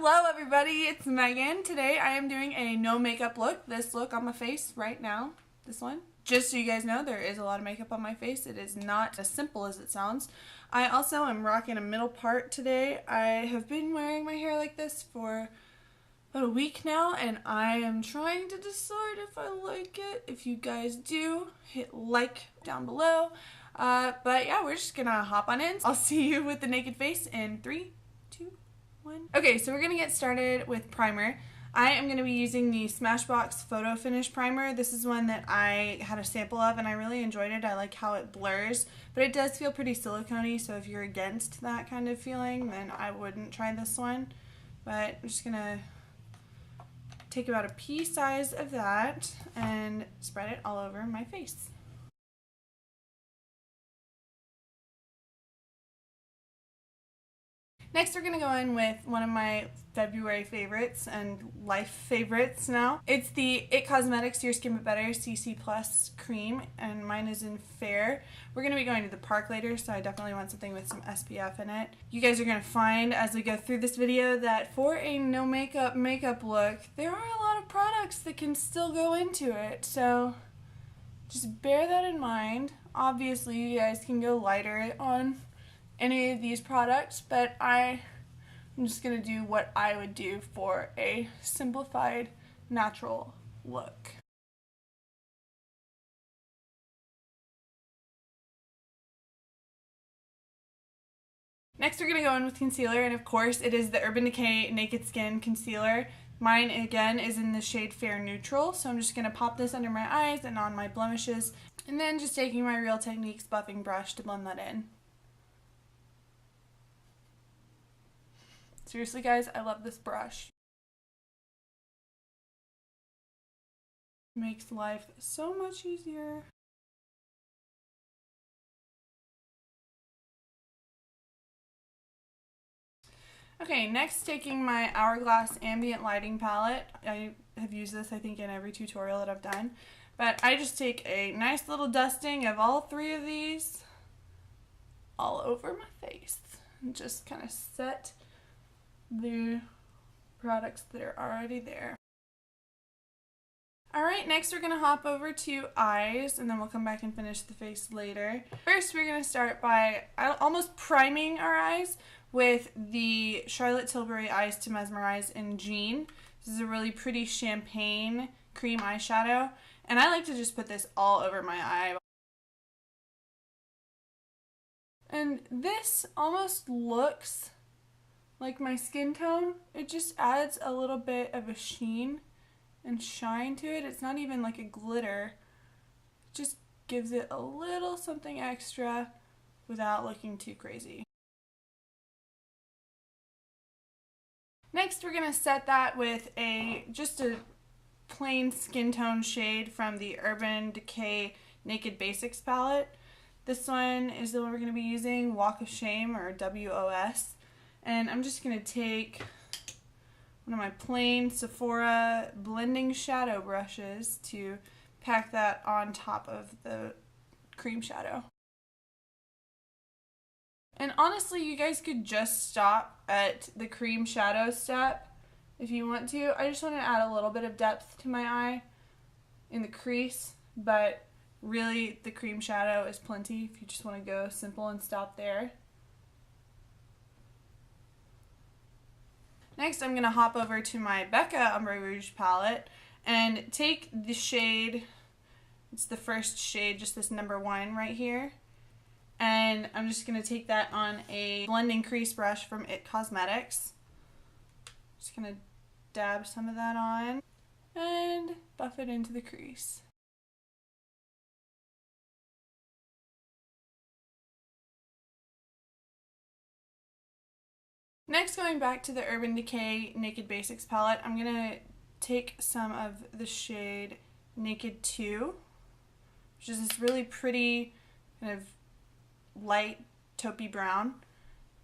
Hello everybody, it's Megan. Today I am doing a no makeup look. This look on my face right now, this one. Just so you guys know, there is a lot of makeup on my face. It is not as simple as it sounds. I also am rocking a middle part today. I have been wearing my hair like this for about a week now, and I am trying to decide if I like it. If you guys do, hit like down below. But yeah, we're just gonna hop on in. I'll see you with the naked face in 3, 2, 1. Okay, so we're gonna get started with primer. I am going to be using the Smashbox Photo Finish Primer. This is one that I had a sample of and I really enjoyed it. I like how it blurs, but it does feel pretty silicone-y, so if you're against that kind of feeling, then I wouldn't try this one. But I'm just going to take about a pea size of that and spread it all over my face. Next, we're going to go in with one of my February favorites and life favorites now. It's the IT Cosmetics Your Skin But Better CC Plus Cream, and mine is in Fair. We're going to be going to the park later, so I definitely want something with some SPF in it. You guys are going to find as we go through this video that for a no makeup look, there are a lot of products that can still go into it, so just bear that in mind. Obviously, you guys can go lighter on any of these products, but I'm just going to do what I would do for a simplified, natural look. Next, we're going to go in with concealer, and of course, it is the Urban Decay Naked Skin Concealer. Mine, again, is in the shade Fair Neutral, so I'm just going to pop this under my eyes and on my blemishes, and then just taking my Real Techniques buffing brush to blend that in. Seriously, guys, I love this brush. It makes life so much easier. Okay, next, taking my Hourglass Ambient Lighting Palette. I have used this, I think, in every tutorial that I've done. But I just take a nice little dusting of all 3 of these all over my face and just kind of set the products that are already there. Alright, next we're going to hop over to eyes, and then we'll come back and finish the face later. First, we're going to start by almost priming our eyes with the Charlotte Tilbury Eyes to Mesmerize in Jean. This is a really pretty champagne cream eyeshadow, and I like to just put this all over my eye. And this almost looks like my skin tone. It just adds a little bit of a sheen and shine to it. It's not even like a glitter. It just gives it a little something extra without looking too crazy. Next, we're going to set that with just a plain skin tone shade from the Urban Decay Naked Basics palette. This one is the one we're going to be using, Walk of Shame, or WOS. And I'm just going to take one of my plain Sephora blending shadow brushes to pack that on top of the cream shadow. And honestly, you guys could just stop at the cream shadow step if you want to. I just want to add a little bit of depth to my eye in the crease, but really the cream shadow is plenty if you just want to go simple and stop there. Next, I'm going to hop over to my Becca Ombre Rouge palette and take the shade, it's the first shade, just this number 1 right here, and I'm just going to take that on a blending crease brush from IT Cosmetics. Just going to dab some of that on and buff it into the crease. Next, going back to the Urban Decay Naked Basics palette, I'm going to take some of the shade Naked 2, which is this really pretty kind of light taupey brown,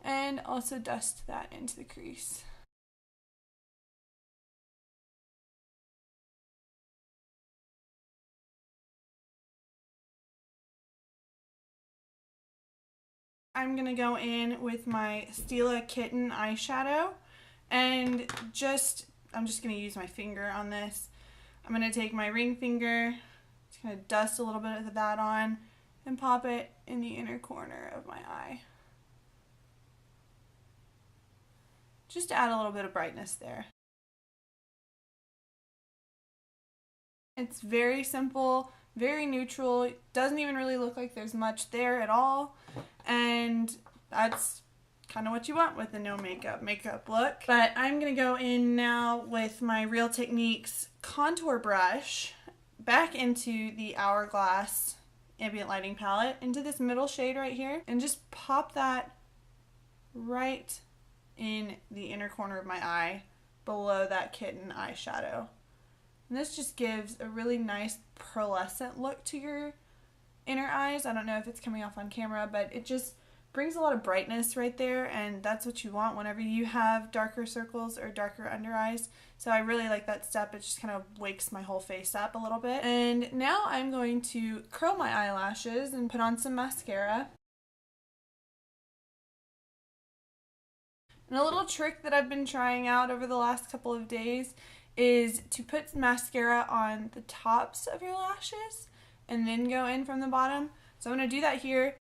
and also dust that into the crease. I'm going to go in with my Stila Kitten eyeshadow And I'm just going to use my finger on this. I'm going to take my ring finger, just going to dust a little bit of that on and pop it in the inner corner of my eye. Just to add a little bit of brightness there. It's very simple, very neutral. It doesn't even really look like there's much there at all. And that's kind of what you want with a no makeup look. But I'm going to go in now with my Real Techniques contour brush back into the Hourglass Ambient Lighting palette, into this middle shade right here, and just pop that right in the inner corner of my eye below that kitten eyeshadow. And this just gives a really nice pearlescent look to your inner eyes. I don't know if it's coming off on camera, but it just brings a lot of brightness right there, and that's what you want whenever you have darker circles or darker under eyes. So I really like that step. It just kind of wakes my whole face up a little bit. And now I'm going to curl my eyelashes and put on some mascara. And a little trick that I've been trying out over the last couple of days is to put mascara on the tops of your lashes and then go in from the bottom. So I'm going to do that here.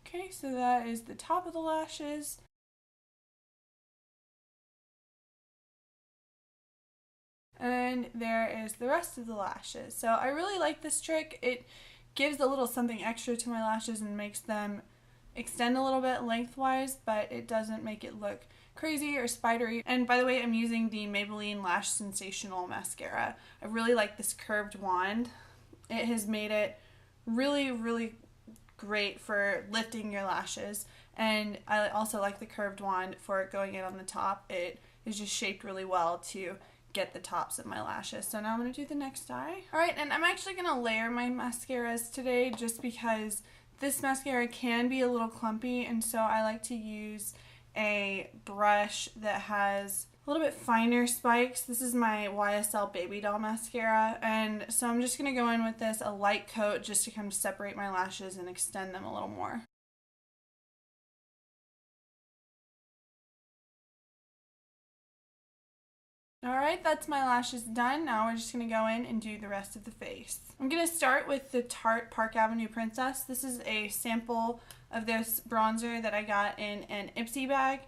Okay, so that is the top of the lashes. And there is the rest of the lashes. So I really like this trick. It gives a little something extra to my lashes and makes them extend a little bit lengthwise, but it doesn't make it look crazy or spidery. And by the way, I'm using the Maybelline Lash Sensational mascara. I really like this curved wand. It has made it really, really great for lifting your lashes, and I also like the curved wand for going in on the top. It is just shaped really well to get the tops of my lashes. So now I'm going to do the next eye. Alright, and I'm actually going to layer my mascaras today just because this mascara can be a little clumpy, and so I like to use a brush that has a little bit finer spikes. This is my YSL Baby Doll mascara, and so I'm just going to go in with this, a light coat, just to kind of separate my lashes and extend them a little more. Alright, that's my lashes done. Now we're just going to go in and do the rest of the face. I'm going to start with the Tarte Park Avenue Princess. This is a sample of this bronzer that I got in an Ipsy bag.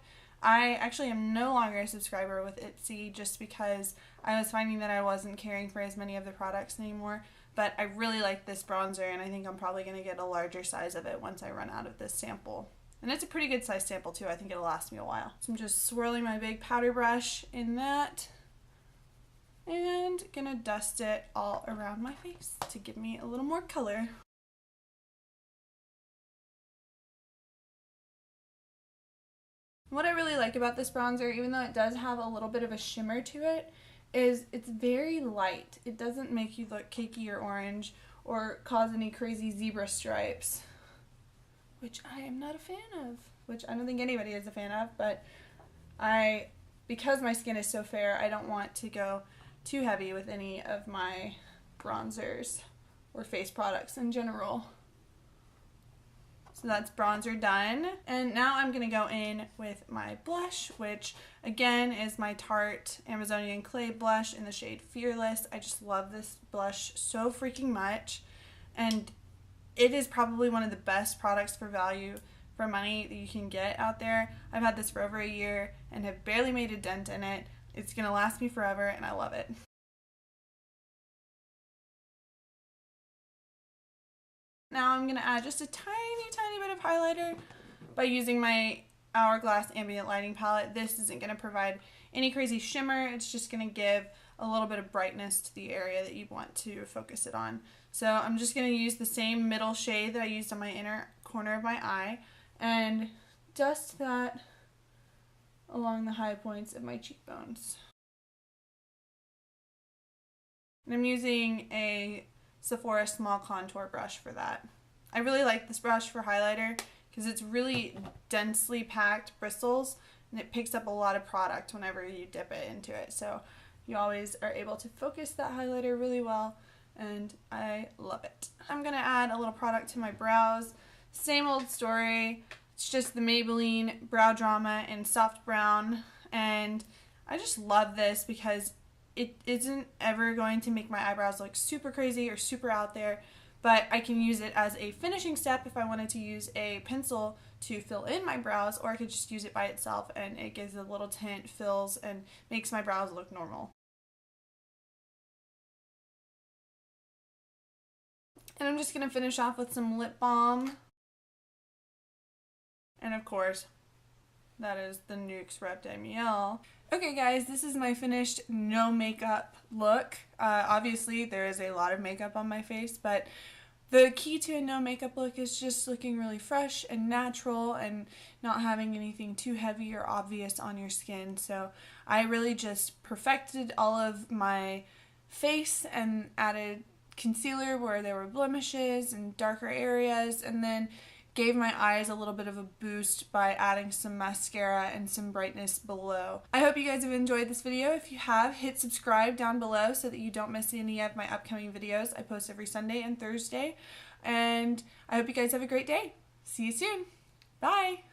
I actually am no longer a subscriber with Ipsy just because I was finding that I wasn't caring for as many of the products anymore. But I really like this bronzer, and I think I'm probably going to get a larger size of it once I run out of this sample. And it's a pretty good size sample too. I think it'll last me a while. So I'm just swirling my big powder brush in that and gonna dust it all around my face to give me a little more color. What I really like about this bronzer, even though it does have a little bit of a shimmer to it, is it's very light. It doesn't make you look cakey or orange or cause any crazy zebra stripes, which I am not a fan of, which I don't think anybody is a fan of, but because my skin is so fair, I don't want to go too heavy with any of my bronzers or face products in general. So that's bronzer done. And now I'm going to go in with my blush, which again is my Tarte Amazonian Clay blush in the shade Fearless. I just love this blush so freaking much. And it is probably one of the best products for value for money that you can get out there. I've had this for over a year and have barely made a dent in it. It's going to last me forever, and I love it. Now I'm going to add just a tiny, tiny bit of highlighter by using my Hourglass Ambient Lighting palette. This isn't going to provide any crazy shimmer. It's just going to give a little bit of brightness to the area that you want to focus it on. So I'm just going to use the same middle shade that I used on my inner corner of my eye and dust that along the high points of my cheekbones. And I'm using a Sephora small contour brush for that. I really like this brush for highlighter because it's really densely packed bristles and it picks up a lot of product whenever you dip it into it. So you always are able to focus that highlighter really well, and I love it. I'm going to add a little product to my brows. Same old story. It's just the Maybelline Brow Drama in Soft Brown, and I just love this because it isn't ever going to make my eyebrows look super crazy or super out there, but I can use it as a finishing step if I wanted to use a pencil to fill in my brows, or I could just use it by itself and it gives a little tint, fills, and makes my brows look normal. And I'm just going to finish off with some lip balm. And of course, that is the NYX Rep de Miel. Okay guys, this is my finished no makeup look. Obviously there is a lot of makeup on my face, but the key to a no makeup look is just looking really fresh and natural and not having anything too heavy or obvious on your skin. So I really just perfected all of my face and added concealer where there were blemishes and darker areas, and then gave my eyes a little bit of a boost by adding some mascara and some brightness below. I hope you guys have enjoyed this video. If you have, hit subscribe down below so that you don't miss any of my upcoming videos. I post every Sunday and Thursday. And I hope you guys have a great day. See you soon. Bye.